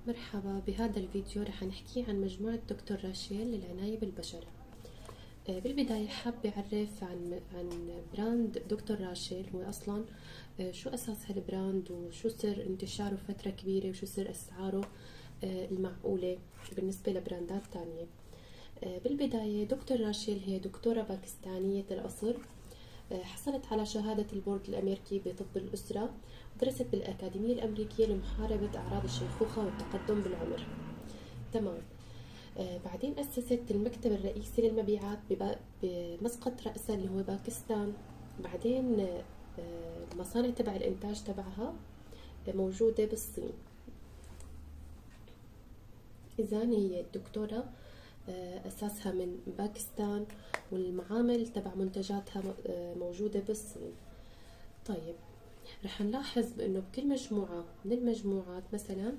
مرحبا، بهذا الفيديو رح نحكي عن مجموعة دكتور راشيل للعناية بالبشرة. بالبداية حابة أعرف عن براند دكتور راشيل. هو أصلا شو أساس هالبراند وشو سر انتشاره فترة كبيرة وشو سر أسعاره المعقولة بالنسبة لبراندات تانية. بالبداية دكتور راشيل هي دكتورة باكستانية الأصل. حصلت على شهادة البورد الأمريكي بطب الأسرة، ودرست بالأكاديمية الأمريكية لمحاربة أعراض الشيخوخة والتقدم بالعمر. تمام. بعدين أسست المكتب الرئيسي للمبيعات بمسقط رأسها اللي هو باكستان. بعدين المصانع تبع الإنتاج تبعها موجودة بالصين. إذن هي الدكتورة أساسها من باكستان، والمعامل تبع منتجاتها موجودة بالصين. طيب، رح نلاحظ بأنه بكل مجموعة من المجموعات مثلا